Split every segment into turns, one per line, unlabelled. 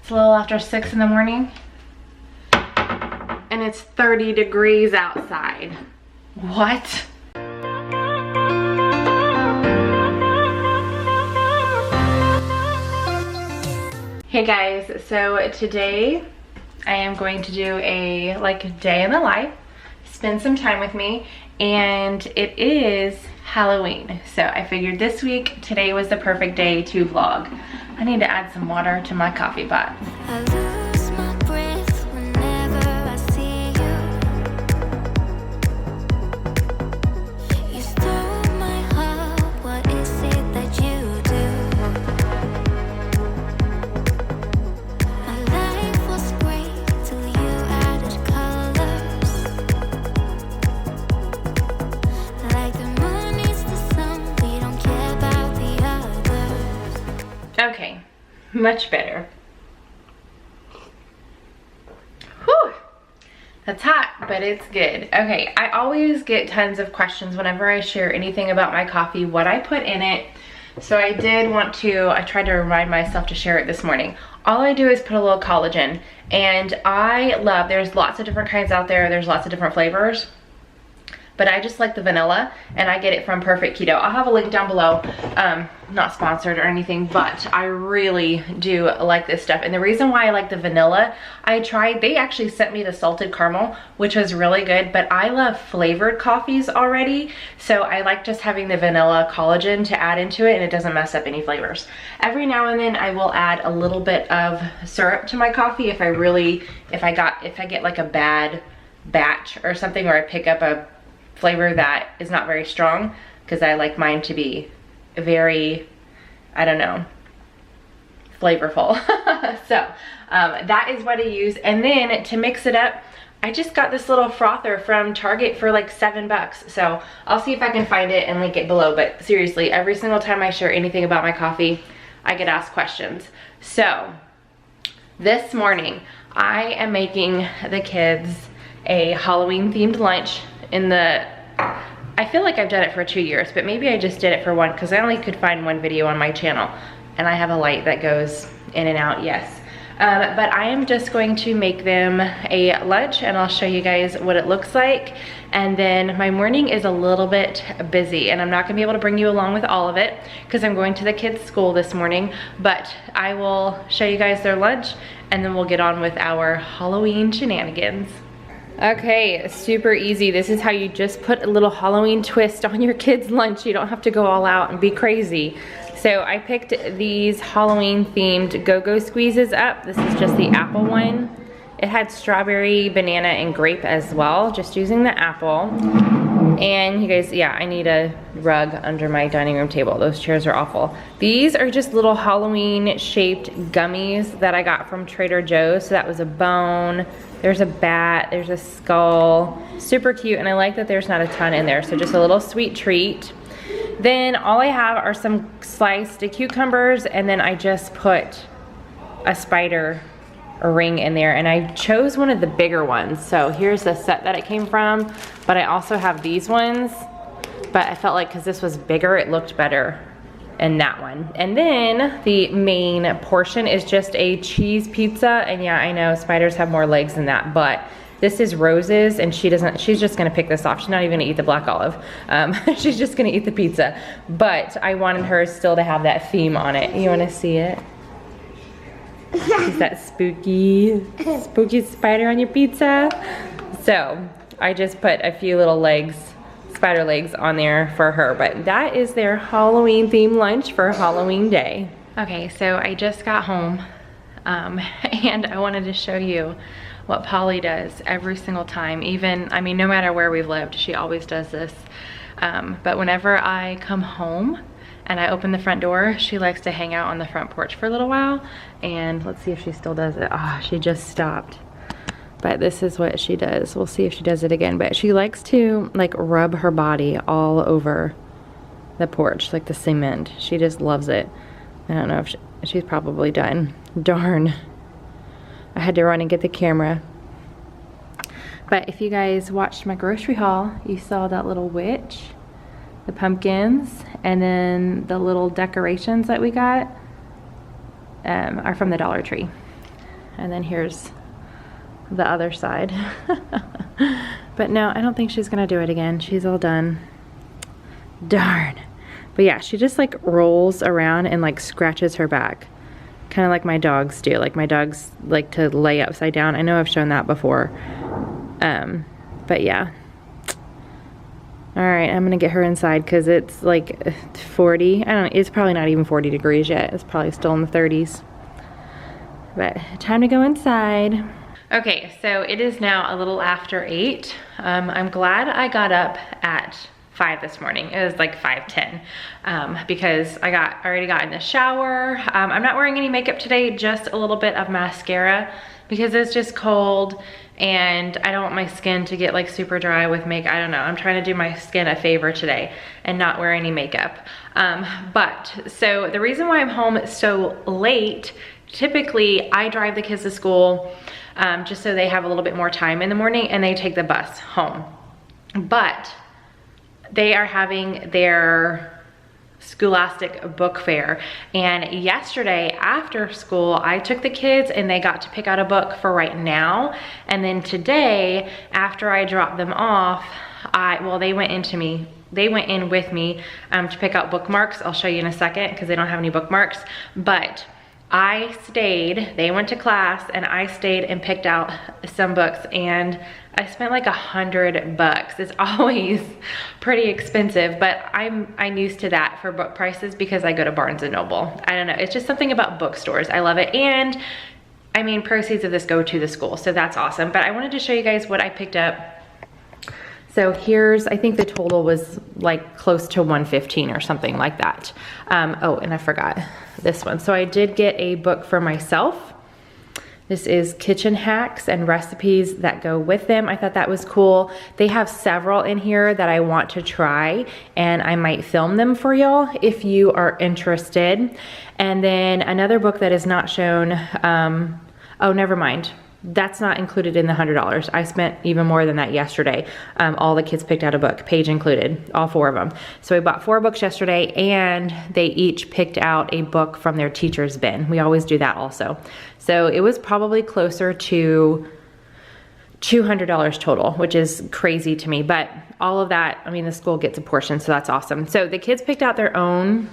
It's a little after 6 in the morning and it's 30 degrees outside. What? Hey guys, so today I am going to do a day in the life, spend some time with me, and it is Halloween. So I figured this week, today was the perfect day to vlog. I need to add some water to my coffee pot.
I lose my breath whenever I see you. You stole my heart, what is it that you do? My life was great till you added colors. Like the moon needs the sun, we don't care about the others.
Okay, much better. Whew, that's hot, but it's good. Okay, I always get tons of questions whenever I share anything about my coffee, what I put in it. So I tried to remind myself to share it this morning. All I do is put a little collagen, and there's lots of different kinds out there. There's lots of different flavors. But I just like the vanilla, and I get it from Perfect Keto. I'll have a link down below. Not sponsored or anything, but I really do like this stuff. And the reason why I like the vanilla, they actually sent me the salted caramel, which was really good, but I love flavored coffees already. So I like just having the vanilla collagen to add into it, and it doesn't mess up any flavors. Every now and then I will add a little bit of syrup to my coffee if I get like a bad batch or something, or I pick up a flavor that is not very strong, because I like mine to be very, I don't know, flavorful. So that is what I use. And then to mix it up, I just got this little frother from Target for like $7. So I'll see if I can find it and link it below. But seriously, every single time I share anything about my coffee, I get asked questions. So this morning I am making the kids a Halloween themed lunch. I feel like I've done it for 2 years, but maybe I just did it for one, because I only could find one video on my channel, and I have a light that goes in and out, yes. But I am just going to make them a lunch, and I'll show you guys what it looks like. And then my morning is a little bit busy, and I'm not gonna be able to bring you along with all of it because I'm going to the kids' school this morning, but I will show you guys their lunch, and then we'll get on with our Halloween shenanigans. Okay, super easy. This is how you just put a little Halloween twist on your kids' lunch. You don't have to go all out and be crazy. So I picked these Halloween themed go-go squeezes up. This is just the apple one. It had strawberry, banana, and grape as well, just using the apple. And you guys, yeah, I need a rug under my dining room table. Those chairs are awful. These are just little Halloween shaped gummies that I got from Trader Joe's. So that was a bone, there's a bat, there's a skull. Super cute, and I like that there's not a ton in there, so just a little sweet treat. Then all I have are some sliced cucumbers, and then I just put a spider ring in there, and I chose one of the bigger ones. So here's the set that it came from, but I also have these ones, but I felt like because this was bigger, it looked better in that one. And then the main portion is just a cheese pizza, and yeah, I know spiders have more legs than that, but this is Rose's, and she's just gonna pick this off. She's not even gonna eat the black olive. She's just gonna eat the pizza, but I wanted her still to have that theme on it. You wanna see it? Is that spooky spider on your pizza? So I just put a few little legs, spider legs on there for her, but that is their Halloween themed lunch for Halloween day. Okay, so I just got home and I wanted to show you what Polly does every single time. I mean, no matter where we've lived, she always does this. But whenever I come home and I open the front door, she likes to hang out on the front porch for a little while. And let's see if she still does it. Ah, she just stopped. But this is what she does. We'll see if she does it again. But she likes to like rub her body all over the porch, like the cement. She just loves it. I don't know if she's probably done. Darn. I had to run and get the camera. But if you guys watched my grocery haul, you saw that little witch, the pumpkins, and then the little decorations that we got are from the Dollar Tree. and then here's the other side. But no, I don't think she's gonna do it again. She's all done. Darn. But yeah, she just like rolls around and like scratches her back. Kind of like my dogs do. Like my dogs like to lay upside down. I know I've shown that before. But yeah. All right, I'm gonna get her inside because it's like 40. I don't know, it's probably not even 40 degrees yet. It's probably still in the 30s. But time to go inside. Okay, so it is now a little after 8. I'm glad I got up at 5 this morning. It was like 5:10 because I already got in the shower. I'm not wearing any makeup today, just a little bit of mascara because it's just cold and I don't want my skin to get like super dry with makeup. I don't know, I'm trying to do my skin a favor today and not wear any makeup. So the reason why I'm home so late, typically I drive the kids to school just so they have a little bit more time in the morning and they take the bus home. But they are having their Scholastic book fair, and yesterday after school I took the kids and they got to pick out a book for right now, and then today after I dropped them off, they went in with me to pick out bookmarks. I'll show you in a second because they don't have any bookmarks, but I stayed, they went to class and I stayed and picked out some books, and I spent like $100. It's always pretty expensive, but I'm used to that for book prices because I go to Barnes & Noble. I don't know, it's just something about bookstores. I love it, and I mean proceeds of this go to the school, so that's awesome. But I wanted to show you guys what I picked up. So here's, I think the total was like close to $115 or something like that. Oh, and I forgot this one. So I did get a book for myself. This is Kitchen Hacks and Recipes that go with them. I thought that was cool. They have several in here that I want to try, and I might film them for y'all if you are interested. And then another book that is not shown, oh, never mind. That's not included in the $100. I spent even more than that yesterday. All the kids picked out a book, Paige included, all 4 of them. So we bought 4 books yesterday, and they each picked out a book from their teacher's bin. We always do that also. So it was probably closer to $200 total, which is crazy to me. But all of that, I mean, the school gets a portion, so that's awesome. So the kids picked out their own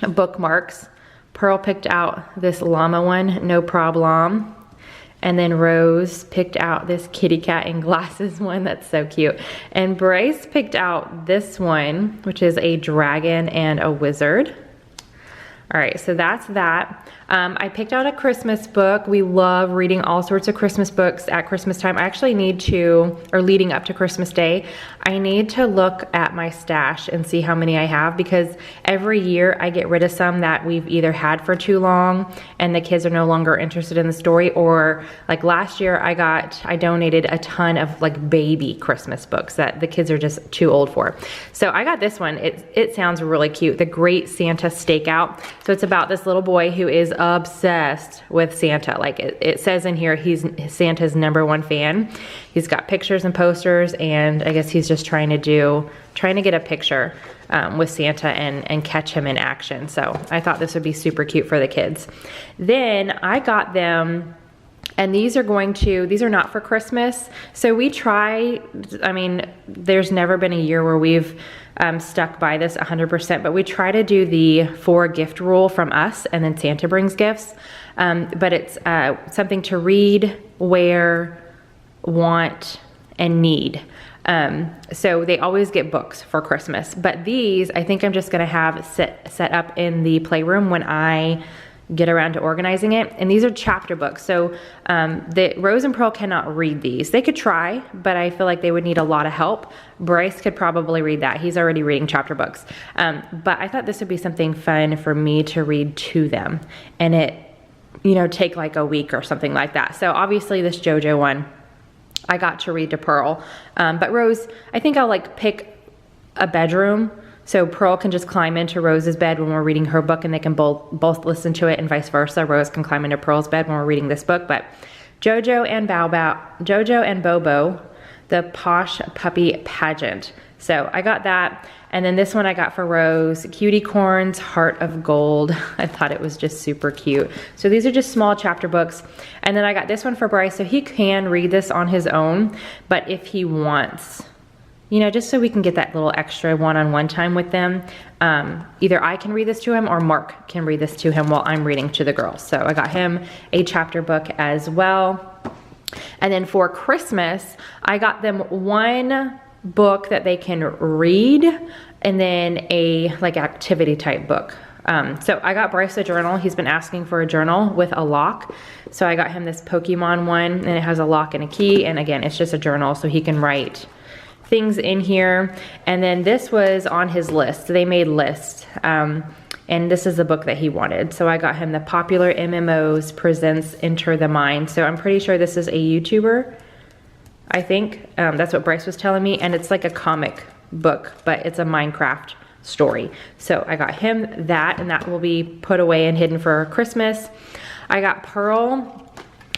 bookmarks. Pearl picked out this llama one, no problem. And then Rose picked out this kitty cat in glasses one. That's so cute. And Bryce picked out this one, which is a dragon and a wizard. All right, so that's that. I picked out a Christmas book. We love reading all sorts of Christmas books at Christmas time. I actually need to, or leading up to Christmas Day, I need to look at my stash and see how many I have, because every year I get rid of some that we've either had for too long and the kids are no longer interested in the story, or like last year I donated a ton of like baby Christmas books that the kids are just too old for. So I got this one. It sounds really cute. The Great Santa Stakeout. So it's about this little boy who is obsessed with Santa. Like it says in here, he's Santa's #1 fan. He's got pictures and posters, and I guess he's just trying to get a picture with Santa and catch him in action. So I thought this would be super cute for the kids. Then I got them, and these are not for Christmas. So we try, I mean, there's never been a year where we've stuck by this 100%, but we try to do the 4 gift rule from us, and then Santa brings gifts. But it's something to read, wear, want, and need. So they always get books for Christmas, but these I think I'm just gonna have set up in the playroom when I get around to organizing it. And these are chapter books. So the Rose and Pearl cannot read these. They could try, but I feel like they would need a lot of help. Bryce could probably read that. He's already reading chapter books. But I thought this would be something fun for me to read to them, and it, take like a week or something like that. So obviously this JoJo one, I got to read to Pearl. But Rose, I think I'll like pick a bedroom so Pearl can just climb into Rose's bed when we're reading her book, and they can both listen to it, and vice versa. Rose can climb into Pearl's bed when we're reading this book. But JoJo and Bobo, the Posh Puppy Pageant. So I got that. And then this one I got for Rose, Cutie Corns, Heart of Gold. I thought it was just super cute. So these are just small chapter books. And then I got this one for Bryce, so he can read this on his own, but if he wants, you know, just so we can get that little extra one-on-one time with them, either I can read this to him or Mark can read this to him while I'm reading to the girls. So I got him a chapter book as well. And then for Christmas, I got them one book that they can read and then a like activity type book. So I got Bryce a journal. He's been asking for a journal with a lock. So I got him this Pokemon one, and it has a lock and a key. And again, it's just a journal so he can write things in here. And then this was on his list. They made lists. And this is the book that he wanted. So I got him the Popular MMOs Presents Enter the Mind. So I'm pretty sure this is a YouTuber, I think. That's what Bryce was telling me. And it's like a comic book, but it's a Minecraft story. So I got him that, and that will be put away and hidden for Christmas. I got Pearl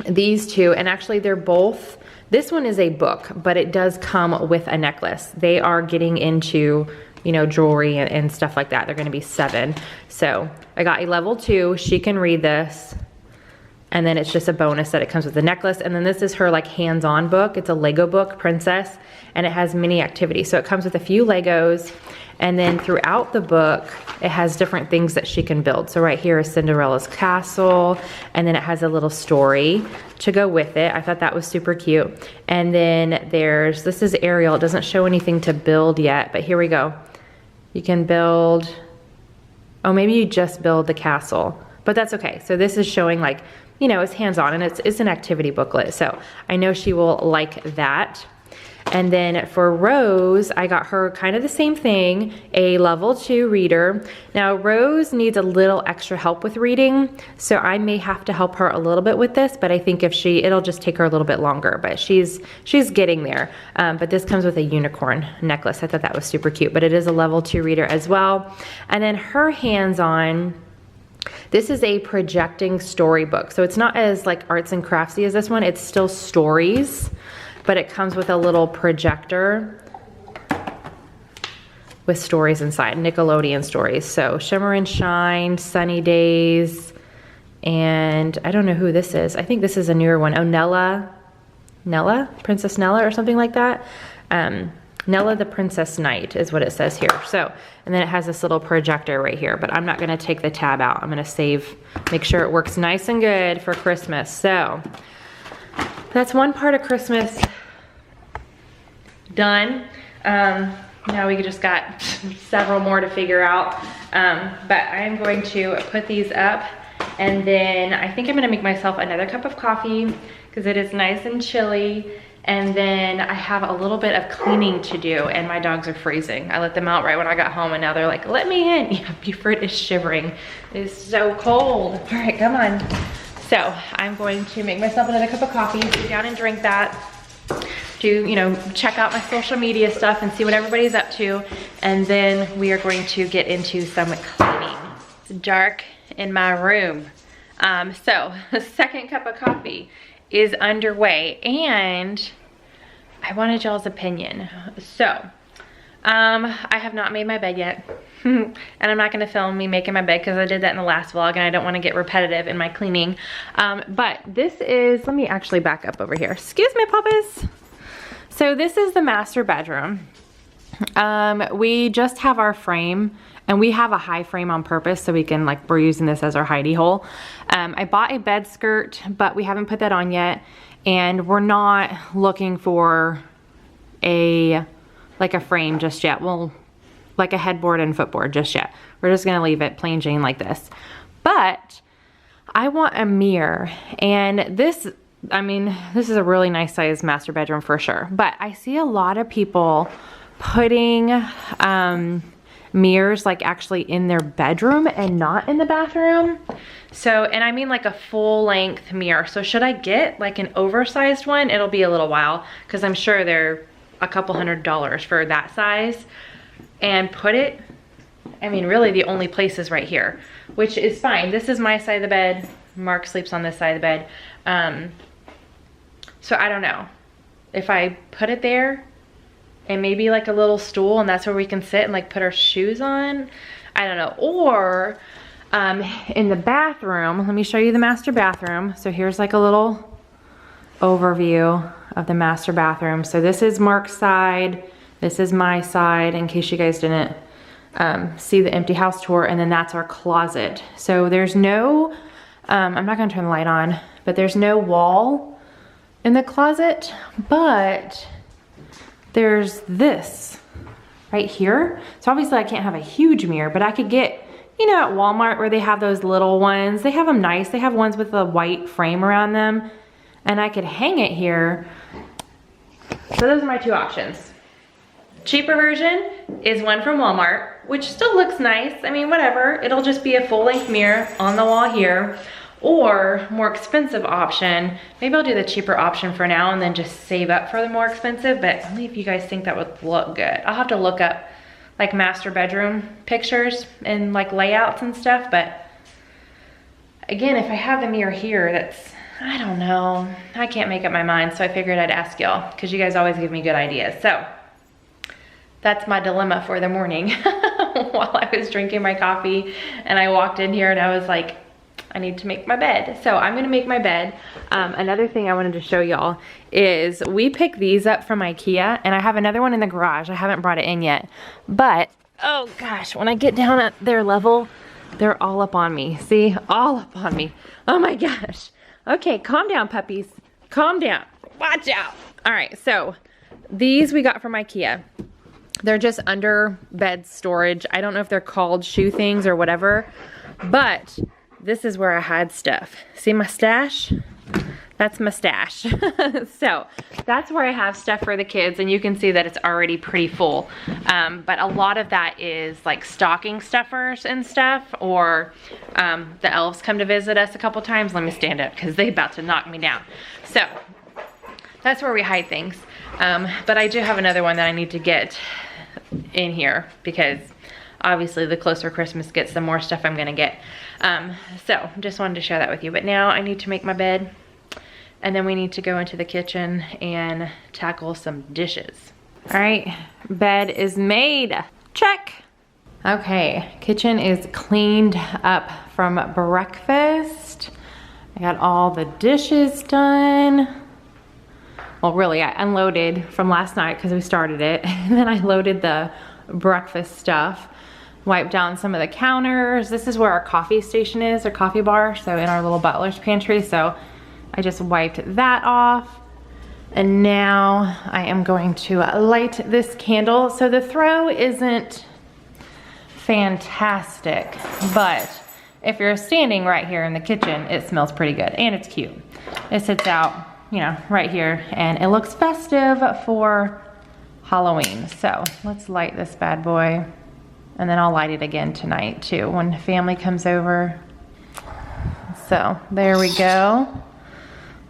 these two, and actually they're both, this one is a book, but it does come with a necklace. They are getting into, you know, jewelry and stuff like that. They're gonna be 7. So I got a level 2, she can read this. And then it's just a bonus that it comes with the necklace. And then this is her like hands-on book. It's a Lego book, Princess, and it has mini activities. So it comes with a few Legos. And then throughout the book, it has different things that she can build. So right here is Cinderella's castle. And then it has a little story to go with it. I thought that was super cute. And then this is Ariel. It doesn't show anything to build yet, but here we go. You can build, oh, maybe you just build the castle, but that's okay. So this is showing like, you know, it's hands-on, and it's an activity booklet. So I know she will like that. And then for Rose, I got her kind of the same thing, a level 2 reader. Now Rose needs a little extra help with reading, so I may have to help her a little bit with this, but I think if it'll just take her a little bit longer, but she's getting there. But this comes with a unicorn necklace. I thought that was super cute, but it is a level 2 reader as well. And then her hands-on, this is a projecting storybook. So it's not as like arts and craftsy as this one. It's still stories, but it comes with a little projector with stories inside, Nickelodeon stories. So Shimmer and Shine, Sunny Days, and I don't know who this is. I think this is a newer one. Oh, Nella, Princess Nella or something like that. Nella the Princess Knight is what it says here. So, and then it has this little projector right here, but I'm not gonna take the tab out. I'm gonna make sure it works nice and good for Christmas. So that's one part of Christmas done. Now we just got several more to figure out. But I am going to put these up, and then I think I'm gonna make myself another cup of coffee because it is nice and chilly. And then I have a little bit of cleaning to do, and my dogs are freezing. I let them out right when I got home, and now they're like, let me in. Yeah, Buford is shivering. It is so cold. All right, come on. So I'm going to make myself another cup of coffee, sit down and drink that, you know, check out my social media stuff and see what everybody's up to. And then we are going to get into some cleaning. It's dark in my room. So the second cup of coffee is underway, and I wanted y'all's opinion. So I have not made my bed yet. And I'm not gonna film me making my bed because I did that in the last vlog, and I don't want to get repetitive in my cleaning. But this is, let me actually back up over here. Excuse me, puppies. So this is the master bedroom. We just have our frame, and we have a high frame on purpose so we can, like, we're using this as our hidey hole. I bought a bed skirt, but we haven't put that on yet, and we're not looking for like a frame just yet. Well, like a headboard and footboard just yet. We're just gonna leave it plain Jane like this. But I want a mirror, and this, I mean, this is a really nice size master bedroom for sure, but I see a lot of people putting mirrors like actually in their bedroom and not in the bathroom. So, and I mean like a full length mirror. So should I get like an oversized one? It'll be a little while because I'm sure they're a couple $100 for that size, and put it, I mean, really the only place is right here, which is fine. This is my side of the bed. Mark sleeps on this side of the bed. So I don't know. if I put it there and maybe like a little stool and that's where we can sit and like put our shoes on. I don't know. Or in the bathroom, let me show you the master bathroom. So here's like a little overview of the master bathroom. So this is Mark's side, this is my side, in case you guys didn't see the empty house tour, and then that's our closet. So there's no, I'm not gonna turn the light on, but there's no wall in the closet, but there's this right here. So obviously I can't have a huge mirror, but I could get, you know, at Walmart where they have those little ones, they have them nice. They have ones with a white frame around them, and I could hang it here. So those are my two options. Cheaper version is one from Walmart, which still looks nice. I mean, whatever. It'll just be a full-length mirror on the wall here. Or more expensive option, maybe I'll do the cheaper option for now and then just save up for the more expensive, but only if you guys think that would look good. I'll have to look up like master bedroom pictures and like layouts and stuff, but again, if I have the mirror here, that's, I don't know. I can't make up my mind, so I figured I'd ask y'all because you guys always give me good ideas. So that's my dilemma for the morning while I was drinking my coffee and I walked in here and I was like, I need to make my bed. So I'm gonna make my bed. Another thing I wanted to show y'all is we picked these up from IKEA, and I have another one in the garage. I haven't brought it in yet, but oh gosh, when I get down at their level, they're all up on me. See, all up on me. Oh my gosh. Okay, calm down, puppies. Calm down. Watch out. All right, so these we got from IKEA. They're just under bed storage. I don't know if they're called shoe things or whatever, but this is where I hide stuff. See my stash? That's my stash. So that's where I have stuff for the kids, and you can see that it's already pretty full. But a lot of that is like stocking stuffers and stuff, or the elves come to visit us a couple times. Let me stand up because they're about to knock me down. So that's where we hide things. But I do have another one that I need to get in here because obviously the closer Christmas gets, the more stuff I'm gonna get. So just wanted to share that with you. But now I need to make my bed, and then we need to go into the kitchen and tackle some dishes. All right, bed is made. Check. Okay, kitchen is cleaned up from breakfast. I got all the dishes done. Well, really, I unloaded from last night because we started it, and then I loaded the breakfast stuff. Wiped down some of the counters. This is where our coffee station is, our coffee bar, so in our little butler's pantry. So I just wiped that off. And now I am going to light this candle. So the throw isn't fantastic, but if you're standing right here in the kitchen, it smells pretty good and it's cute. It sits out, you know, right here, and it looks festive for Halloween. So let's light this bad boy. And then I'll light it again tonight too when family comes over. So there we go.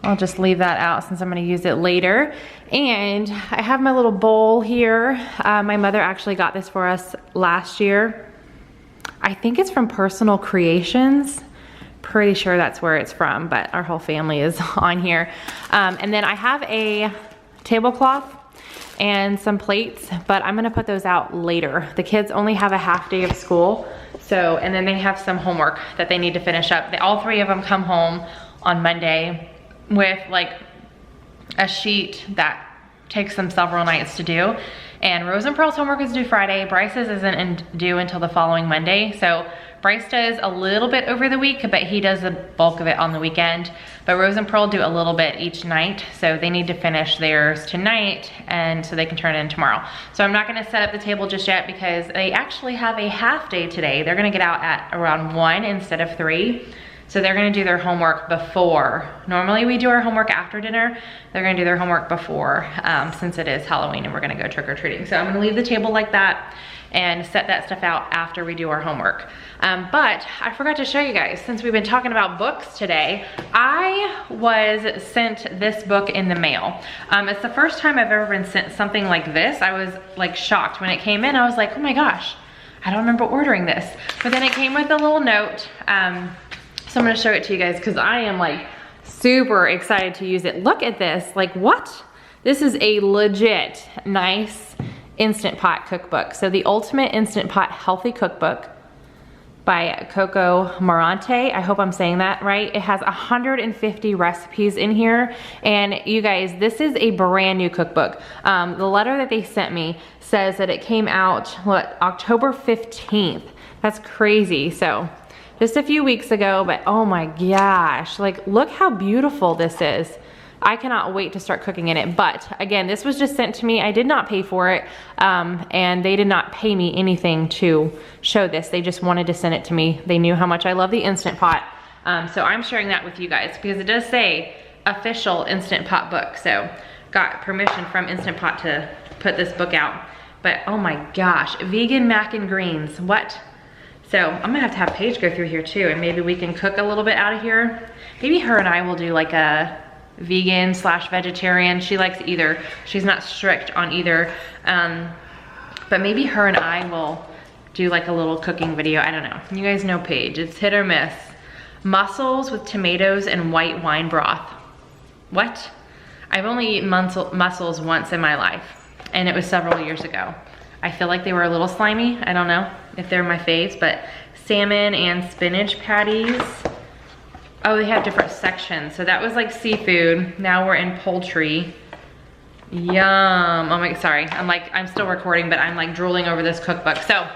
I'll just leave that out since I'm gonna use it later. And I have my little bowl here. My mother actually got this for us last year. I think it's from Personal Creations. Pretty sure that's where it's from, but our whole family is on here. And then I have a tablecloth and some plates, but I'm gonna put those out later. The kids only have a half day of school, so, and then they have some homework that they need to finish up. All three of them come home on Monday with like a sheet that takes them several nights to do. And Rose and Pearl's homework is due Friday. Bryce's isn't due until the following Monday. So Bryce does a little bit over the week, but he does the bulk of it on the weekend. But Rose and Pearl do a little bit each night. So they need to finish theirs tonight, and so they can turn it in tomorrow. So I'm not gonna set up the table just yet because they actually have a half day today. They're gonna get out at around 1 instead of 3. So they're gonna do their homework before. Normally we do our homework after dinner. They're gonna do their homework before, since it is Halloween and we're gonna go trick-or-treating. So I'm gonna leave the table like that and set that stuff out after we do our homework. But I forgot to show you guys, since we've been talking about books today, I was sent this book in the mail. It's the first time I've ever been sent something like this. I was like shocked when it came in. I was like, oh my gosh, I don't remember ordering this. But then it came with a little note. So I'm gonna show it to you guys because I am like super excited to use it. Look at this, like what? This is a legit nice Instant Pot cookbook. So the Ultimate Instant Pot Healthy Cookbook by Coco Morante. I hope I'm saying that right. It has 150 recipes in here. And you guys, this is a brand new cookbook. The letter that they sent me says that it came out, what, October 15th. That's crazy. So just a few weeks ago, but oh my gosh, like look how beautiful this is. I cannot wait to start cooking in it. But again, this was just sent to me. I did not pay for it, and they did not pay me anything to show this. They just wanted to send it to me. They knew how much I love the Instant Pot. So I'm sharing that with you guys because it does say official Instant Pot book. So got permission from Instant Pot to put this book out. But oh my gosh, vegan mac and greens, what? So I'm gonna have Paige go through here too, and maybe we can cook a little bit out of here. Maybe her and I will do like a vegan / vegetarian. She likes either. She's not strict on either. But maybe her and I will do like a little cooking video. I don't know. You guys know Paige. It's hit or miss. Mussels with tomatoes and white wine broth. What? I've only eaten mussels once in my life, and it was several years ago. I feel like they were a little slimy. I don't know if they're my faves, but salmon and spinach patties. Oh, they have different sections. So that was like seafood. Now we're in poultry. Yum. Oh my, sorry. I'm still recording, but I'm like drooling over this cookbook. So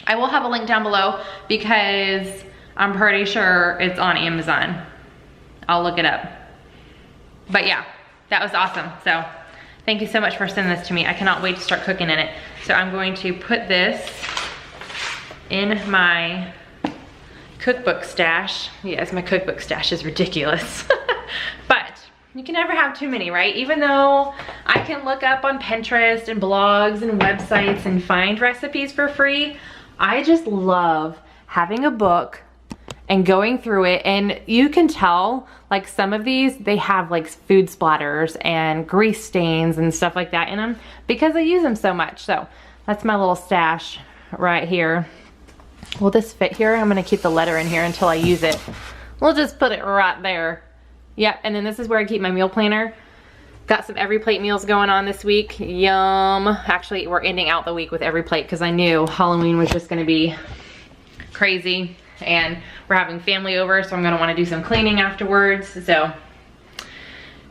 I will have a link down below because I'm pretty sure it's on Amazon. I'll look it up. But yeah, that was awesome. So thank you so much for sending this to me. I cannot wait to start cooking in it. So I'm going to put this in my cookbook stash. Yes, my cookbook stash is ridiculous. But you can never have too many, right? Even though I can look up on Pinterest and blogs and websites and find recipes for free, I just love having a book and going through it. And you can tell, like some of these, they have like food splatters and grease stains and stuff like that in them because I use them so much. So that's my little stash right here. Will this fit here? I'm gonna keep the letter in here until I use it. We'll just put it right there. Yep, and then this is where I keep my meal planner. Got some Every Plate meals going on this week. Yum. Actually, we're ending out the week with Every Plate because I knew Halloween was just gonna be crazy. And we're having family over, so I'm gonna wanna do some cleaning afterwards. So,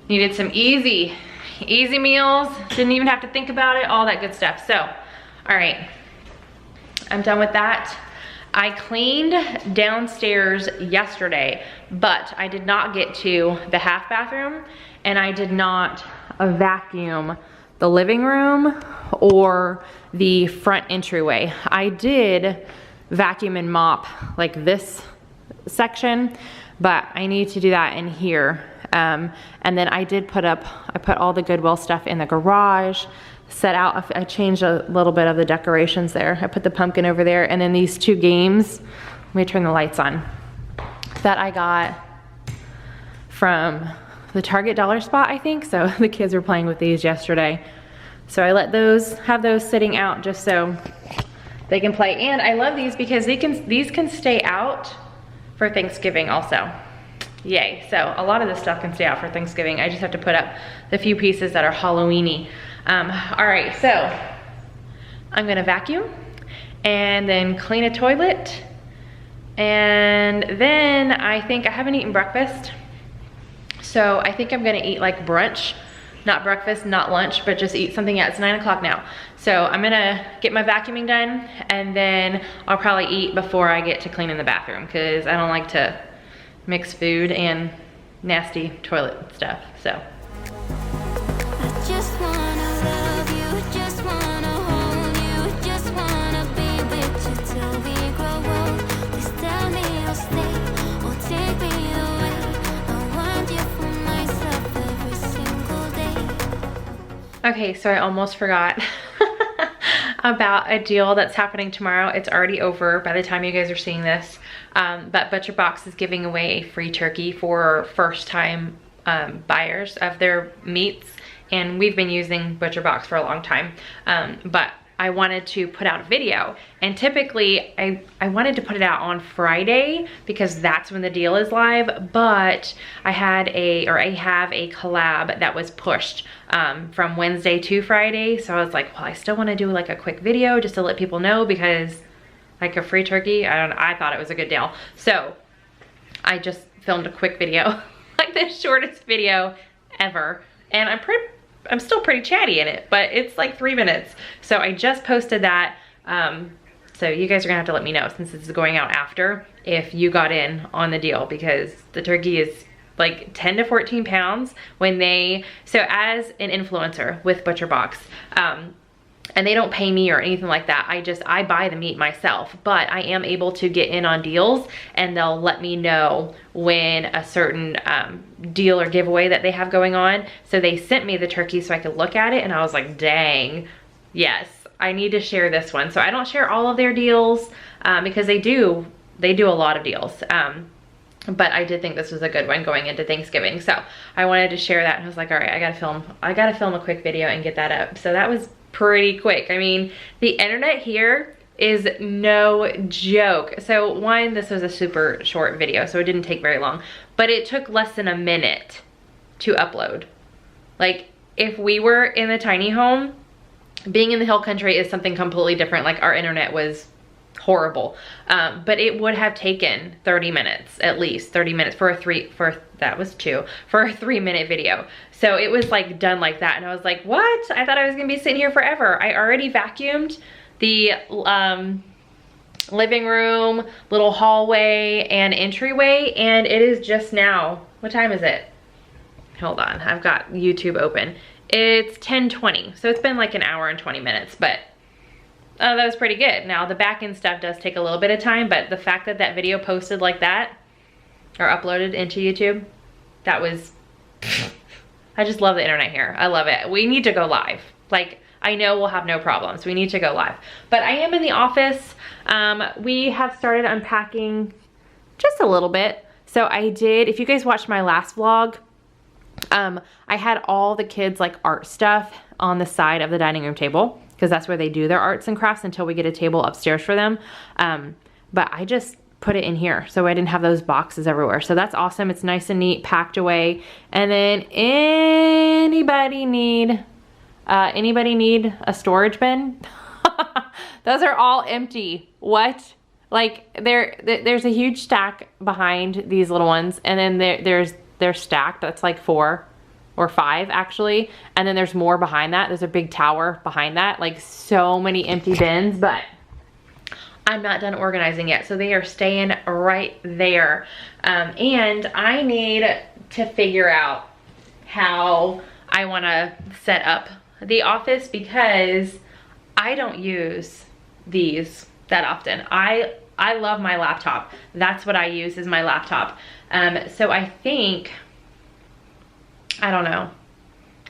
needed some easy meals. Didn't even have to think about it, all that good stuff. So, all right, I'm done with that. I cleaned downstairs yesterday, but I did not get to the half bathroom, and I did not vacuum the living room or the front entryway. I did vacuum and mop like this section, but I need to do that in here. And then I put all the Goodwill stuff in the garage, set out, I changed a little bit of the decorations there. I put the pumpkin over there, and then these two games, let me turn the lights on, that I got from the Target dollar spot, I think. So the kids were playing with these yesterday. So I have those sitting out just so they can play. And I love these because these can stay out for Thanksgiving also. Yay. So a lot of this stuff can stay out for Thanksgiving. I just have to put up the few pieces that are Halloween-y. All right, so I'm gonna vacuum and then clean a toilet. And then I think I haven't eaten breakfast. So I think I'm gonna eat like brunch, not breakfast, not lunch, but just eat something. Yeah, it's 9 o'clock now. So I'm gonna get my vacuuming done, and then I'll probably eat before I get to cleaning the bathroom because I don't like to mix food and nasty toilet stuff, so.
I just wanna love you, just wanna hold you, just wanna be with you till we grow old. Please tell me you'll stay or take me away. I want you for myself every single day.
Okay, so I almost forgot about a deal that's happening tomorrow. It's already over by the time you guys are seeing this. But ButcherBox is giving away a free turkey for first-time buyers of their meats. And we've been using ButcherBox for a long time. But I wanted to put out a video. And typically I wanted to put it out on Friday because that's when the deal is live, but I have a collab that was pushed from Wednesday to Friday. So I was like, well, I still want to do like a quick video just to let people know, because like a free turkey, I thought it was a good deal. So I just filmed a quick video, like the shortest video ever. And I'm still pretty chatty in it, but it's like 3 minutes. So I just posted that. So you guys are gonna have to let me know, since this is going out after, if you got in on the deal, because the turkey is like 10 to 14 pounds so as an influencer with ButcherBox, and they don't pay me or anything like that. I buy the meat myself, but I am able to get in on deals, and they'll let me know when a certain deal or giveaway that they have going on. So they sent me the turkey so I could look at it, and I was like, dang, yes, I need to share this one. So I don't share all of their deals because they do a lot of deals. But I did think this was a good one going into Thanksgiving. So I wanted to share that, and I was like, all right, I gotta film a quick video and get that up. So that was pretty quick. I mean, the internet here is no joke. So one, this was a super short video, so it didn't take very long, but it took less than a minute to upload. Like, if we were in the tiny home, being in the hill country is something completely different. Like, our internet was horrible, but it would have taken 30 minutes, at least 30 minutes for a 3-minute video. So it was like done like that, and I was like, what? I thought I was gonna be sitting here forever. I already vacuumed the living room, little hallway, and entryway, and it is just now, what time is it? Hold on, I've got YouTube open. It's 10:20, so it's been like an hour and 20 minutes, but that was pretty good. Now, the back end stuff does take a little bit of time, but the fact that that video posted like that, or uploaded into YouTube, that was, I just love the internet here. I love it. We need to go live. Like, I know we'll have no problems. We need to go live. But I am in the office. We have started unpacking just a little bit. So I did, if you guys watched my last vlog, I had all the kids' like art stuff on the side of the dining room table, because that's where they do their arts and crafts until we get a table upstairs for them. But I just put it in here, so I didn't have those boxes everywhere. So that's awesome. It's nice and neat, packed away. And then anybody need a storage bin? Those are all empty. What? Like, there's a huge stack behind these little ones, and then they're stacked. That's like 4 or 5 actually, and then there's more behind that. There's a big tower behind that, like so many empty bins, but I'm not done organizing yet, so they are staying right there. And I need to figure out how I want to set up the office, because I don't use these that often. I love my laptop. That's what I use, is my laptop. So I think, I don't know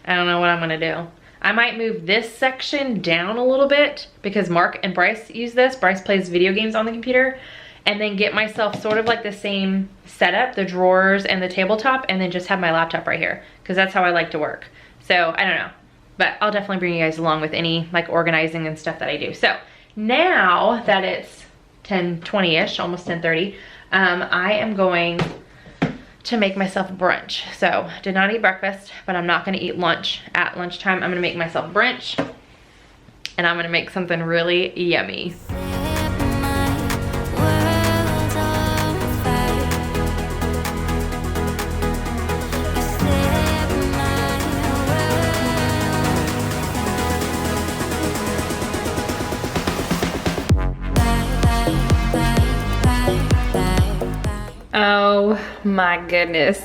what I'm gonna do. I might move this section down a little bit, because Mark and Bryce use this. Bryce plays video games on the computer, and then get myself sort of like the same setup, the drawers and the tabletop, and then just have my laptop right here, because that's how I like to work. So I don't know, but I'll definitely bring you guys along with any like organizing and stuff that I do. So now that it's 10:20-ish, almost 10:30, I am going to make myself brunch. So did not eat breakfast, but I'm not gonna eat lunch at lunchtime. I'm gonna make myself brunch, and I'm gonna make something really yummy. Oh my goodness.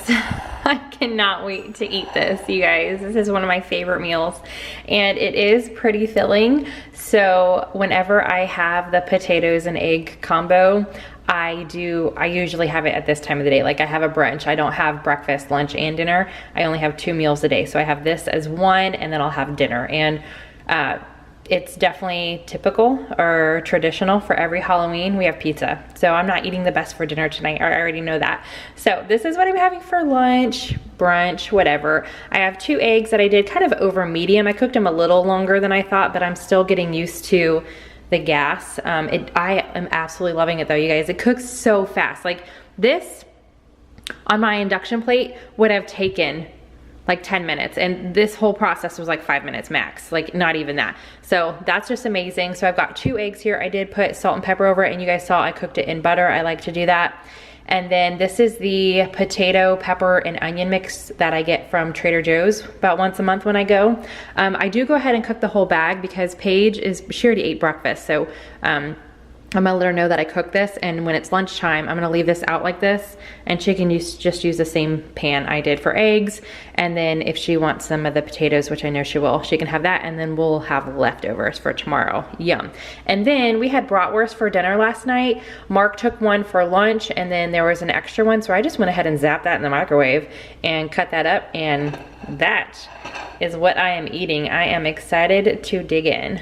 I cannot wait to eat this, you guys. This is one of my favorite meals, and it is pretty filling. So whenever I have the potatoes and egg combo, I usually have it at this time of the day. Like, I have a brunch. I don't have breakfast, lunch, and dinner. I only have 2 meals a day. So I have this as one, and then I'll have dinner. And it's definitely typical or traditional for every Halloween. We have pizza. So I'm not eating the best for dinner tonight. I already know that. So this is what I'm having for lunch, brunch, whatever. I have 2 eggs that I did kind of over medium. I cooked them a little longer than I thought, but I'm still getting used to the gas. I am absolutely loving it though, you guys. It cooks so fast. Like this on my induction plate would have taken like 10 minutes, and this whole process was like 5 minutes max, like not even that. So that's just amazing. So I've got 2 eggs here. I did put salt and pepper over it, and you guys saw I cooked it in butter. I like to do that. And then this is the potato, pepper, and onion mix that I get from Trader Joe's about once a month when I go. I do go ahead and cook the whole bag because Paige she already ate breakfast. So I'm gonna let her know that I cooked this, and when it's lunchtime, I'm gonna leave this out like this, and she can just use the same pan I did for eggs. And then if she wants some of the potatoes, which I know she will, she can have that, and then we'll have leftovers for tomorrow. Yum. And then we had bratwurst for dinner last night. Mark took one for lunch, and then there was an extra one, so I just went ahead and zapped that in the microwave and cut that up, and that is what I am eating. I am excited to dig in.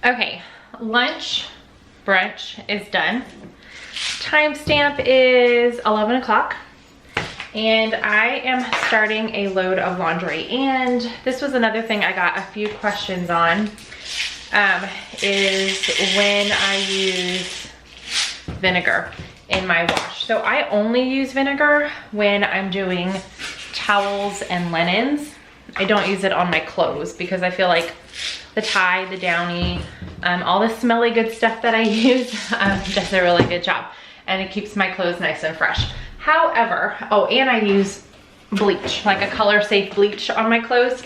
Okay, lunch. Brunch is done. Timestamp is 11 o'clock, and I am starting a load of laundry. And this was another thing I got a few questions on, is when I use vinegar in my wash. So I only use vinegar when I'm doing towels and linens. I don't use it on my clothes because I feel like the Tide, the Downy, all the smelly good stuff that I use does a really good job, and it keeps my clothes nice and fresh. However, oh, and I use bleach, like a color safe bleach on my clothes.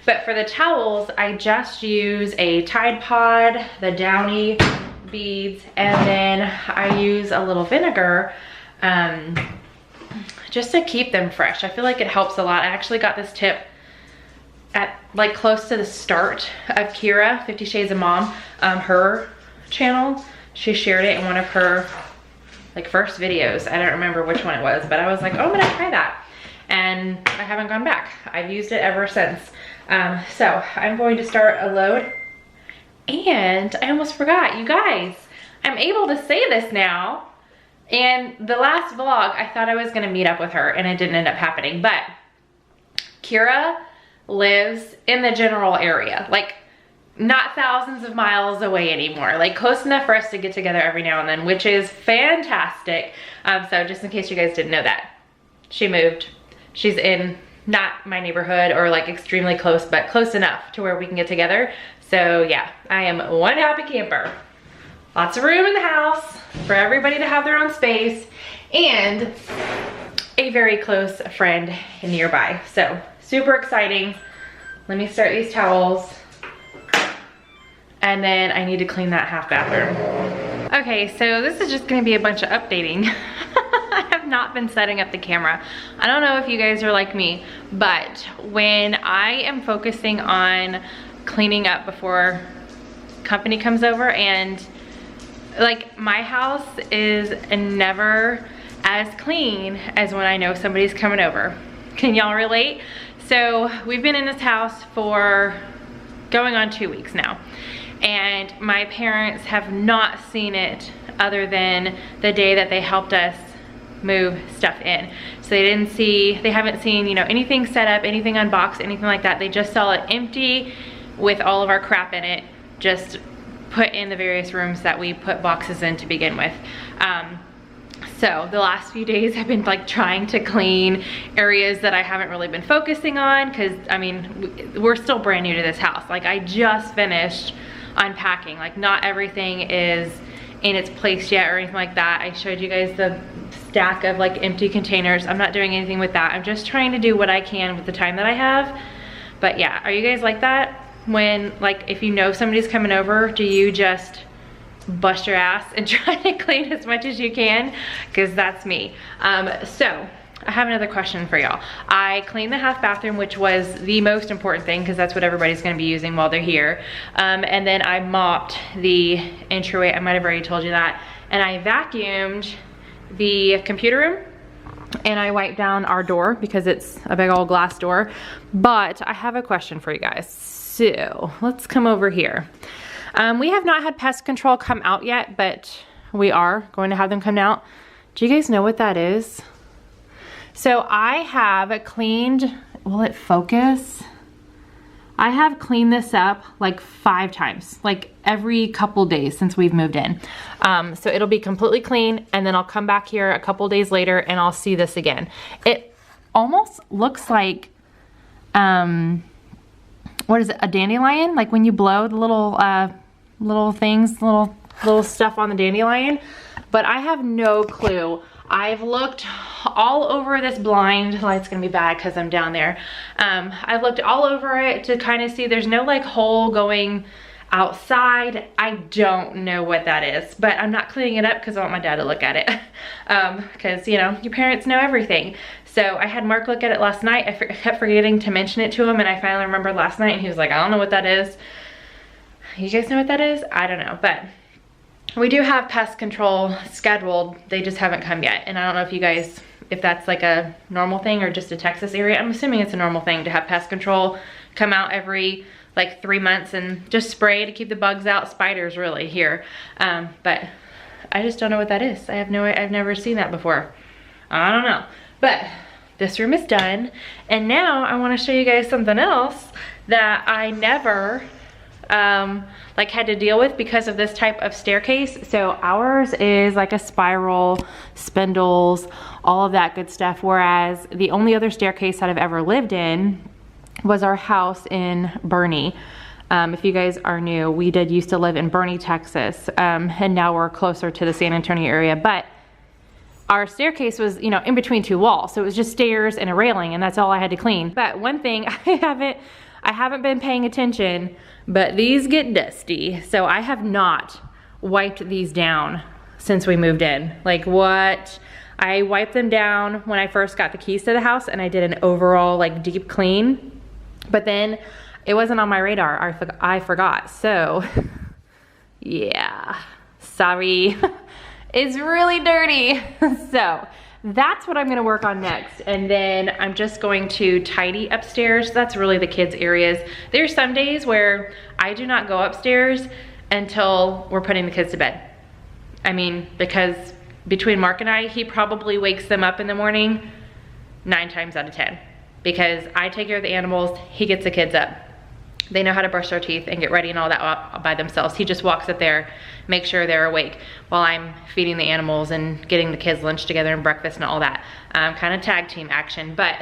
But for the towels, I just use a Tide Pod, the Downy beads, and then I use a little vinegar just to keep them fresh. I feel like it helps a lot. I actually got this tip at like close to the start of Kira, 50 Shades of Mom, her channel. She shared it in one of her like first videos. I don't remember which one it was, but I was like, oh, I'm gonna try that. And I haven't gone back. I've used it ever since. So I'm going to start a load. And I almost forgot, you guys, I'm able to say this now. And the last vlog, I thought I was gonna meet up with her, and it didn't end up happening. But Kira lives in the general area, like not thousands of miles away anymore, like close enough for us to get together every now and then, which is fantastic. So just in case you guys didn't know that, she moved. She's in not my neighborhood or like extremely close, but close enough to where we can get together. So yeah, I am one happy camper. Lots of room in the house for everybody to have their own space, and a very close friend nearby. So super exciting. Let me start these towels, and then I need to clean that half bathroom. Okay, so this is just gonna be a bunch of updating. I have not been setting up the camera. I don't know if you guys are like me, but when I am focusing on cleaning up before company comes over, and like my house is never as clean as when I know somebody's coming over. Can y'all relate? So we've been in this house for going on 2 weeks now, and my parents have not seen it other than the day that they helped us move stuff in. So they haven't seen, you know, anything set up, anything unboxed, anything like that. They just saw it empty with all of our crap in it, just put in the various rooms that we put boxes in to begin with. So the last few days I've been like trying to clean areas that I haven't really been focusing on, because I mean, we're still brand new to this house. Like I just finished unpacking. Like not everything is in its place yet or anything like that. I showed you guys the stack of like empty containers. I'm not doing anything with that. I'm just trying to do what I can with the time that I have. But yeah, are you guys like that? When like, if you know somebody's coming over, do you just bust your ass and try to clean as much as you can? Because that's me. So I have another question for y'all. I cleaned the half bathroom, which was the most important thing because that's what everybody's gonna be using while they're here. And then I mopped the entryway. I might have already told you that. And I vacuumed the computer room, and I wiped down our door because it's a big old glass door. But I have a question for you guys. So let's come over here. We have not had pest control come out yet, but we are going to have them come out. Do you guys know what that is? So I have cleaned, will it focus? I have cleaned this up like 5 times, like every couple days since we've moved in. So it'll be completely clean, and then I'll come back here a couple days later and I'll see this again. It almost looks like, what is it, a dandelion? Like when you blow the little things, little stuff on the dandelion. But I have no clue. I've looked all over this blind. Light's gonna be bad because I'm down there. I've looked all over it to kind of see there's no like hole going outside. I don't know what that is, but I'm not cleaning it up because I want my dad to look at it. Because you know, your parents know everything. So I had Mark look at it last night. I kept forgetting to mention it to him, and I finally remembered last night, and he was like, I don't know what that is. You guys know what that is? I don't know, but we do have pest control scheduled. They just haven't come yet. And I don't know if you guys, if that's like a normal thing or just a Texas area. I'm assuming it's a normal thing to have pest control come out every like 3 months and just spray to keep the bugs out, spiders really here. But I just don't know what that is. I've never seen that before. I don't know. But this room is done. And now I want to show you guys something else that I never like had to deal with because of this type of staircase. So ours is like a spiral, spindles, all of that good stuff. Whereas the only other staircase that I've ever lived in was our house in Boerne. If you guys are new, we did used to live in Boerne, Texas, and now we're closer to the San Antonio area. But our staircase was, you know, in between 2 walls, so it was just stairs and a railing, and that's all I had to clean. But one thing I haven't been paying attention, but these get dusty. So I have not wiped these down since we moved in. Like what? I wiped them down when I first got the keys to the house, and I did an overall like deep clean. But then it wasn't on my radar. I forgot. So yeah, sorry. It's really dirty. So that's what I'm gonna work on next. And then I'm just going to tidy upstairs. That's really the kids' areas. There's some days where I do not go upstairs until we're putting the kids to bed. I mean, because between Mark and I, he probably wakes them up in the morning 9 times out of 10. Because I take care of the animals, he gets the kids up. They know how to brush their teeth and get ready and all that by themselves. He just walks up there, make sure they're awake while I'm feeding the animals and getting the kids lunch together and breakfast and all that. Kind of tag team action, but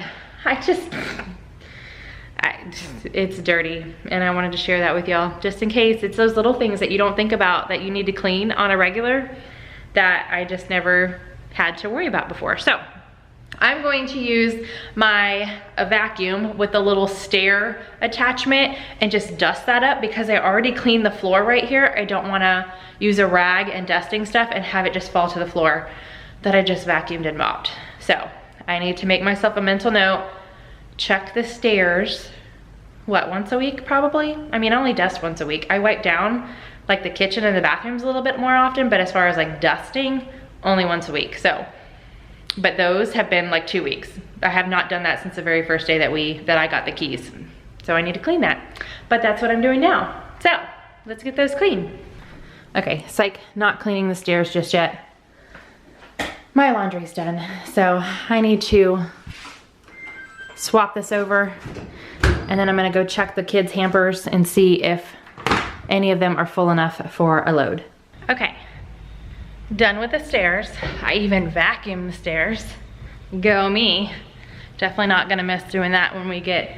it's dirty, and I wanted to share that with y'all just in case. It's those little things that you don't think about that you need to clean on a regular that I just never had to worry about before. So I'm going to use my vacuum with the little stair attachment and just dust that up because I already cleaned the floor right here. I don't want to use a rag and dusting stuff and have it just fall to the floor that I just vacuumed and mopped. So I need to make myself a mental note, check the stairs, what, once a week probably? I mean, I only dust once a week. I wipe down like the kitchen and the bathrooms a little bit more often, but as far as like dusting, only once a week. So, but those have been like 2 weeks. I have not done that since the very first day that I got the keys. So I need to clean that. But that's what I'm doing now. So let's get those clean. Okay, psych, not cleaning the stairs just yet. My laundry's done. So I need to swap this over, and then I'm gonna go check the kids' hampers and see if any of them are full enough for a load. Okay. Done with the stairs. I even vacuumed the stairs. Go me. Definitely not gonna miss doing that when we get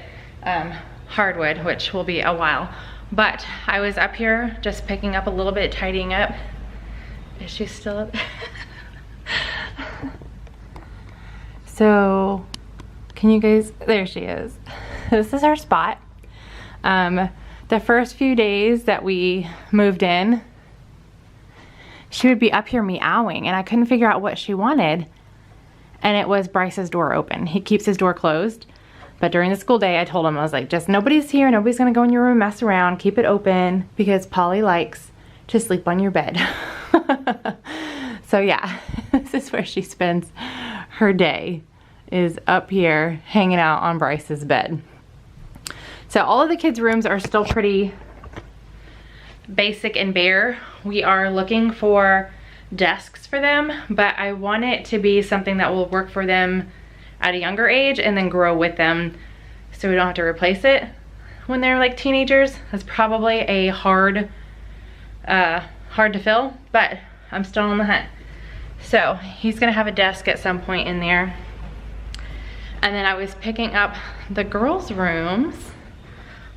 hardwood, which will be a while. But I was up here just picking up a little bit, tidying up. Is she still up? So, can you guys, there she is. This is her spot. The first few days that we moved in, she would be up here meowing, and I couldn't figure out what she wanted. And it was Bryce's door open. He keeps his door closed. But during the school day, I told him, I was like, just nobody's here. Nobody's gonna go in your room, mess around, keep it open, because Polly likes to sleep on your bed. So yeah, this is where she spends her day, is up here hanging out on Bryce's bed. So all of the kids' rooms are still pretty basic and bare. We are looking for desks for them, but I want it to be something that will work for them at a younger age and then grow with them so we don't have to replace it when they're like teenagers. That's probably a hard to fill, but I'm still on the hunt. So he's gonna have a desk at some point in there. And then I was picking up the girls' rooms.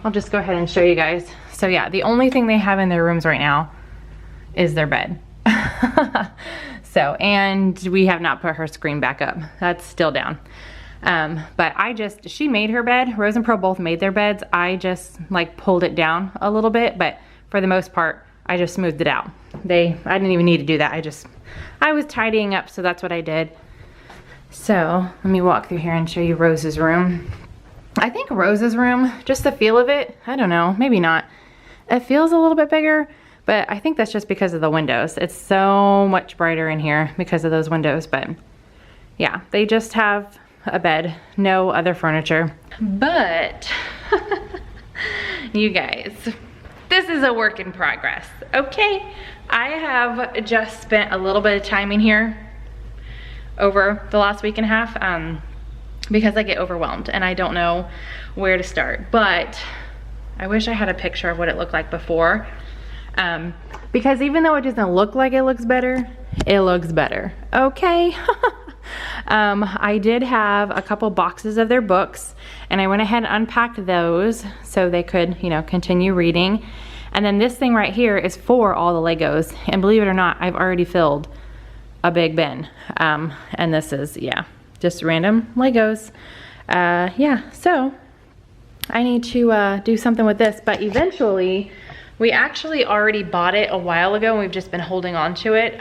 I'll just go ahead and show you guys. So yeah, the only thing they have in their rooms right now is their bed. So, and we have not put her screen back up. That's still down. But she made her bed. Rose and Pearl both made their beds. I just like pulled it down a little bit, but for the most part, I just smoothed it out. I didn't even need to do that. I was tidying up, so that's what I did. So let me walk through here and show you Rose's room. I think Rose's room, just the feel of it, I don't know, maybe not. It feels a little bit bigger, but I think that's just because of the windows. It's so much brighter in here because of those windows, but yeah, they just have a bed, no other furniture. But you guys, this is a work in progress, okay? I have just spent a little bit of time in here over the last week and a half because I get overwhelmed and I don't know where to start. But I wish I had a picture of what it looked like before, because even though it doesn't look like it looks better, okay? I did have a couple boxes of their books and I went ahead and unpacked those so they could, you know, continue reading. And then this thing right here is for all the Legos, and believe it or not, I've already filled a big bin. And this is, yeah, just random Legos. Yeah, so I need to do something with this, but eventually, we actually already bought it a while ago and we've just been holding on to it.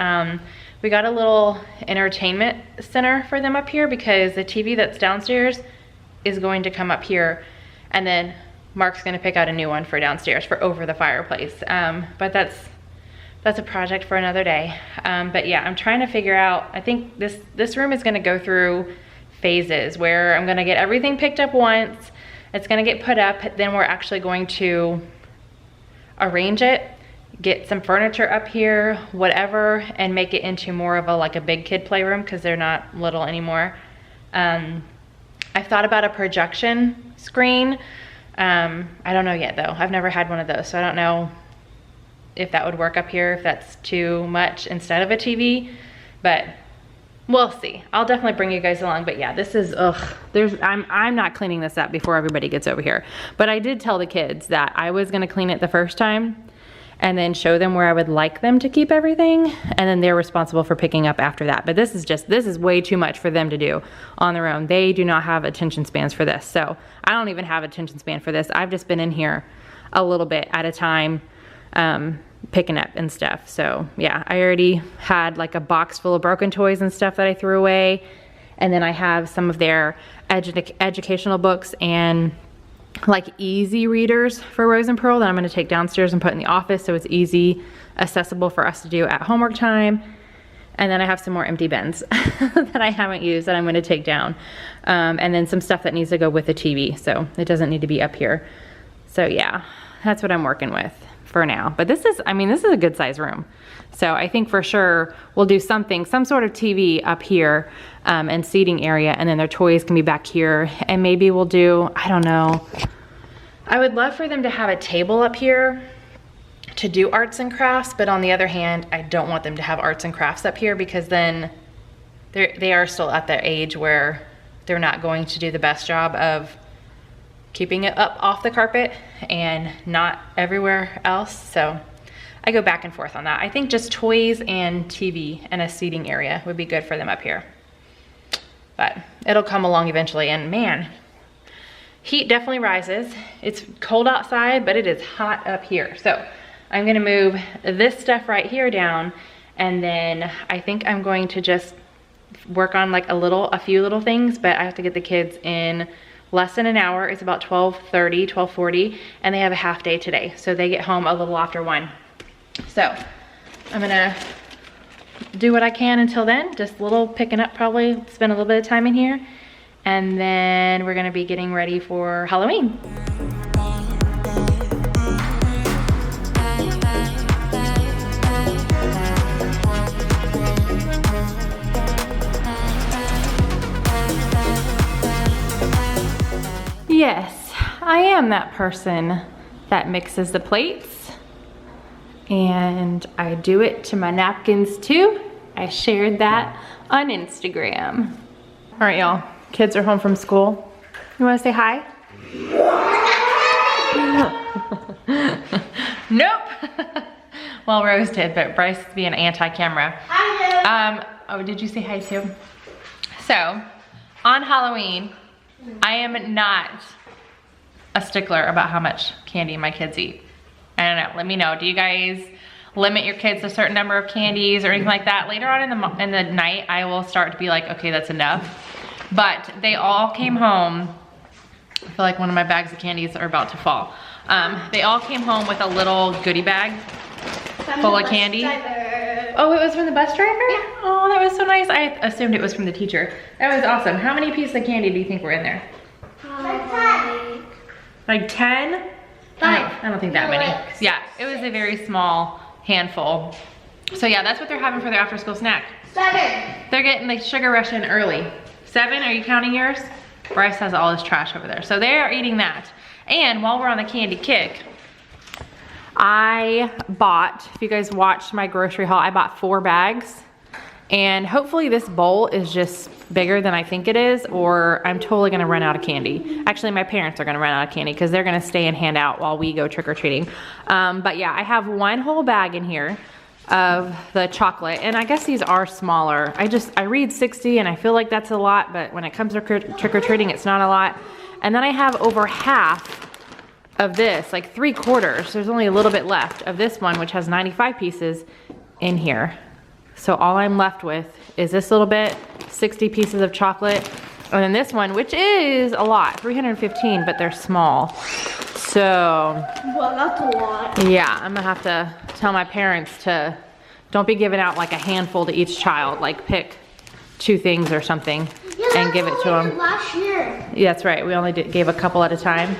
We got a little entertainment center for them up here because the TV that's downstairs is going to come up here, and then Mark's gonna pick out a new one for downstairs for over the fireplace. But that's a project for another day. But yeah, I'm trying to figure out, I think this room is gonna go through phases where I'm gonna get everything picked up once, it's gonna get put up, then we're actually going to arrange it, get some furniture up here, whatever, and make it into more of a big kid playroom because they're not little anymore. I've thought about a projection screen. I don't know yet though. I've never had one of those, so I don't know if that would work up here, if that's too much instead of a TV, but we'll see. I'll definitely bring you guys along. But yeah, this is, I'm not cleaning this up before everybody gets over here. But I did tell the kids that I was gonna clean it the first time and then show them where I would like them to keep everything, and then they're responsible for picking up after that. But this is way too much for them to do on their own. They do not have attention spans for this. So I don't even have attention span for this. I've just been in here a little bit at a time, picking up and stuff. So yeah, I already had like a box full of broken toys and stuff that I threw away. And then I have some of their educational books and like easy readers for Rose and Pearl that I'm going to take downstairs and put in the office so it's easy, accessible for us to do at homework time. And then I have some more empty bins that I haven't used that I'm going to take down. And then some stuff that needs to go with the TV, so it doesn't need to be up here. So yeah, that's what I'm working with for now. But this is a good size room. So I think for sure we'll do some sort of TV up here and seating area, and then their toys can be back here. And maybe we'll do, I don't know. I would love for them to have a table up here to do arts and crafts, but on the other hand, I don't want them to have arts and crafts up here because then they are still at that age where they're not going to do the best job of keeping it up off the carpet and not everywhere else. So I go back and forth on that. I think just toys and TV and a seating area would be good for them up here. But it'll come along eventually, and man, heat definitely rises. It's cold outside, but it is hot up here. So I'm gonna move this stuff right here down, and then I think I'm going to just work on like a few little things, but I have to get the kids in less than an hour. It's about 12:30, 12:40, and they have a half day today. So they get home a little after 1. So I'm gonna do what I can until then, just a little picking up, probably spend a little bit of time in here, and then we're gonna be getting ready for Halloween. Yes, I am that person that mixes the plates, and I do it to my napkins too. I shared that on Instagram. All right, y'all, kids are home from school. You wanna say hi? Nope. Well, Rose did, but Bryce is being anti-camera. Oh, did you say hi too? So, on Halloween, I am not a stickler about how much candy my kids eat. I don't know, let me know. Do you guys limit your kids to a certain number of candies or anything like that? Later on in the night, I will start to be like, okay, that's enough. But they all came home. I feel like one of my bags of candies are about to fall. They all came home with a little goodie bag full of candy. Oh, it was from the bus driver? Yeah. Oh, that was so nice. I assumed it was from the teacher. That was awesome. How many pieces of candy do you think were in there? Like 10? I don't think that many. Yeah, it was a very small handful. So yeah, that's what they're having for their after school snack.
7.
They're getting the sugar rush in early. 7, are you counting yours? Bryce has all his trash over there. So they are eating that. And while we're on the candy kick, I bought, if you guys watched my grocery haul, I bought 4 bags. And hopefully this bowl is just bigger than I think it is, or I'm totally gonna run out of candy. Actually, my parents are gonna run out of candy because they're gonna stay and hand out while we go trick-or-treating. But yeah, I have 1 whole bag in here of the chocolate, and I guess these are smaller. I read 60 and I feel like that's a lot, but when it comes to trick-or-treating, it's not a lot. And then I have over half of this, like 3/4. There's only a little bit left of this one, which has 95 pieces in here. So all I'm left with is this little bit, 60 pieces of chocolate. And then this one, which is a lot, 315, but they're small. So,
Well, that's a lot.
yeah, I'm gonna have to tell my parents to, don't be giving out like a handful to each child, like pick 2 things or something and give it to them.
Last year.
Yeah, that's right, we only gave a couple at a time.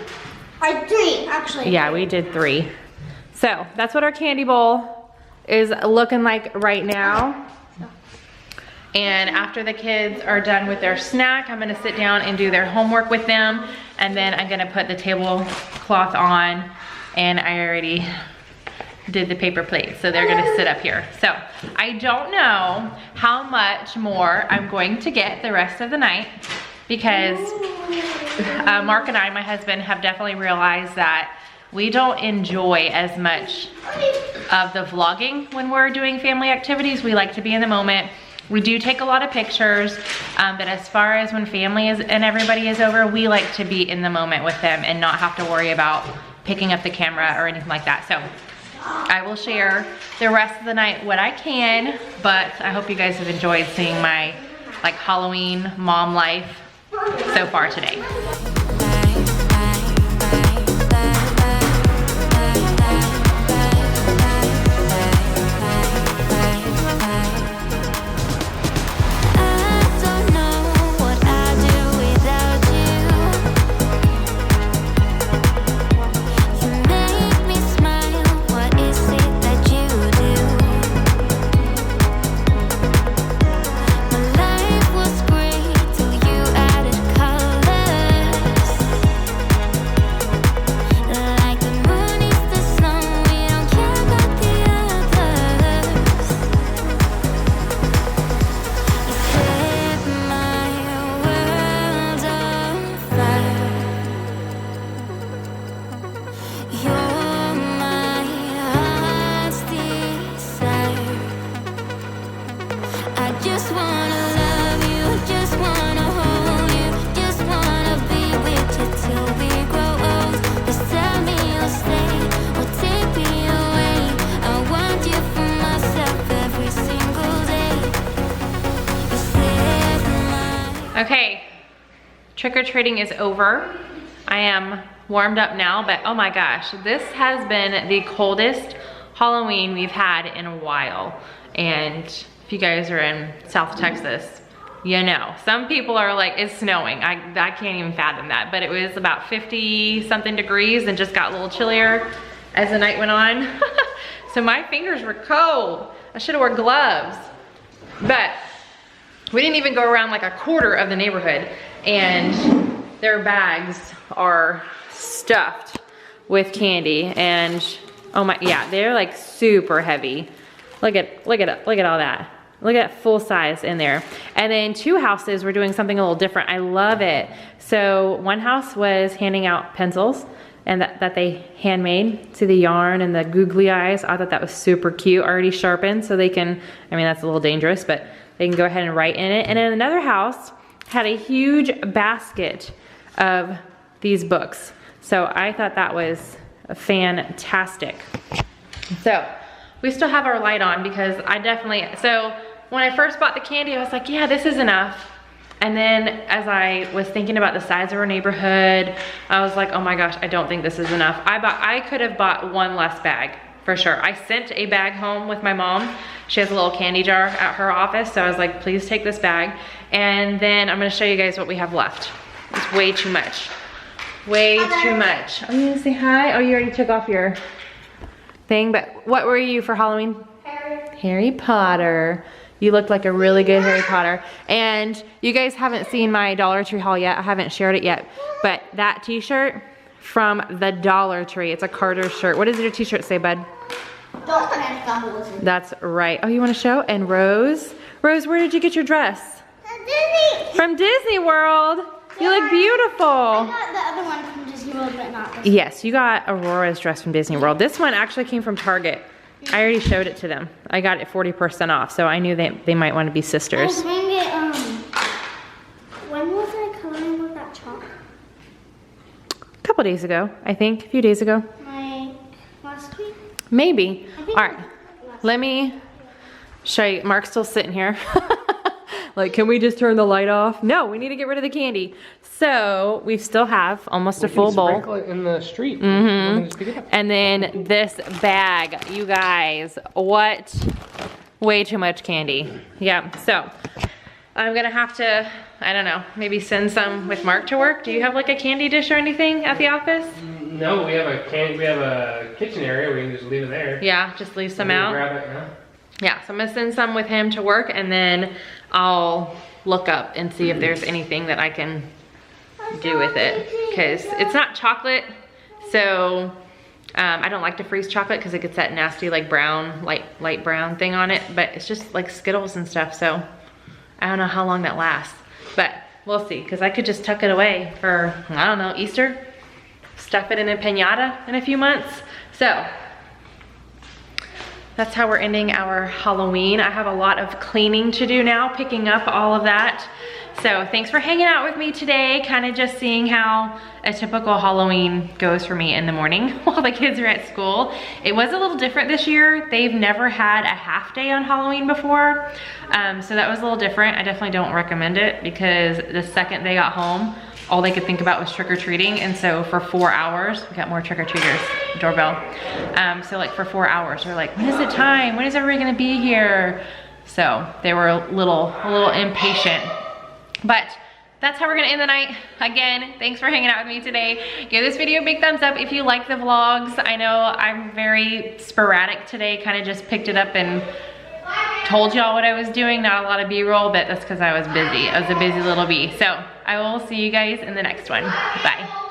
3, actually.
Yeah, we did 3. So that's what our candy bowl is looking like right now. And after the kids are done with their snack, I'm gonna sit down and do their homework with them. And then I'm gonna put the tablecloth on, and I already did the paper plate. So they're gonna sit up here. So I don't know how much more I'm going to get the rest of the night, because Mark and I, my husband, have definitely realized that we don't enjoy as much of the vlogging when we're doing family activities. We like to be in the moment. We do take a lot of pictures, but as far as when family is and everybody is over, we like to be in the moment with them and not have to worry about picking up the camera or anything like that. So I will share the rest of the night what I can, but I hope you guys have enjoyed seeing my like Halloween mom life so far today. Okay, trick-or-treating is over. I am warmed up now, but oh my gosh, this has been the coldest Halloween we've had in a while. And if you guys are in South Texas, you know, some people are like, it's snowing. I can't even fathom that, but it was about 50 something degrees and just got a little chillier as the night went on. So my fingers were cold. I should have worn gloves, but we didn't even go around like a quarter of the neighborhood, and their bags are stuffed with candy, and oh my, yeah, they're like super heavy. Look at all that. Look at full size in there. And then 2 houses were doing something a little different. I love it. So one house was handing out pencils, and that they handmade. See the yarn and the googly eyes? I thought that was super cute, already sharpened, so they can, I mean, that's a little dangerous, but they can go ahead and write in it. And then another house had a huge basket of these books. So I thought that was fantastic. So we still have our light on because I definitely, so when I first bought the candy, I was like, yeah, this is enough. And then as I was thinking about the size of our neighborhood, I was like, oh my gosh, I don't think this is enough. I could have bought 1 less bag for sure. I sent a bag home with my mom. She has a little candy jar at her office. So I was like, please take this bag. And then I'm gonna show you guys what we have left. It's way too much. Way too much. Oh, you gonna say hi? Oh, you already took off your thing, but what were you for Halloween? Harry Potter. You look like a really good Harry Potter. And you guys haven't seen my Dollar Tree haul yet. I haven't shared it yet. But that t-shirt from the Dollar Tree, it's a Carter shirt. What does your t-shirt say, bud?
Don't panic, I'm a wizard.
That's right. Oh, you want to show? And Rose? Rose, where did you get your dress?
Disney.
From Disney World. You look beautiful.
I got the other one from Disney World, but not this one.
Yes, you got Aurora's dress from Disney World. This one actually came from Target. I already showed it to them. I got it 40% off, so I knew they might want to be
I
sisters.
was wearing it, when was I coloring with that chalk?
A couple days ago, I think, a few days ago.
Like, last week?
Maybe.
I
All
think
right, let me show you. Mark's still sitting here. Like, can we just turn the light off? No, we need to get rid of the candy. So we still have almost a full bowl.
Sprinkle it in the street.
And then this bag, you guys, what? Way too much candy. Yeah, so I'm gonna have to, I don't know, maybe send some with Mark to work. Do you have like a candy dish or anything at the office?
No, we have a kitchen area. We can just leave it there.
Yeah, just leave some out.
Grab it, yeah.
Yeah, so I'm gonna send some with him to work, and then I'll look up and see if there's anything that I can do with it, because it's not chocolate, so I don't like to freeze chocolate because it gets that nasty like brown, light brown thing on it, but it's just like Skittles and stuff, so I don't know how long that lasts, but we'll see, because I could just tuck it away for, I don't know, Easter, stuff it in a piñata in a few months. So that's how we're ending our Halloween. I have a lot of cleaning to do now, picking up all of that. So thanks for hanging out with me today, kind of just seeing how a typical Halloween goes for me in the morning while the kids are at school. It was a little different this year. They've never had a half day on Halloween before. So that was a little different. I definitely don't recommend it, because the second they got home, all they could think about was trick-or-treating. And so for 4 hours, we got more trick-or-treaters, doorbell. So like for 4 hours, they're like, when is it time? When is everybody gonna be here? So they were a little impatient. But that's how we're gonna end the night. Again, thanks for hanging out with me today. Give this video a big thumbs up if you like the vlogs. I know I'm very sporadic today, kind of just picked it up and told y'all what I was doing. Not a lot of B-roll, but that's because I was busy. I was a busy little bee. So I will see you guys in the next one. Bye.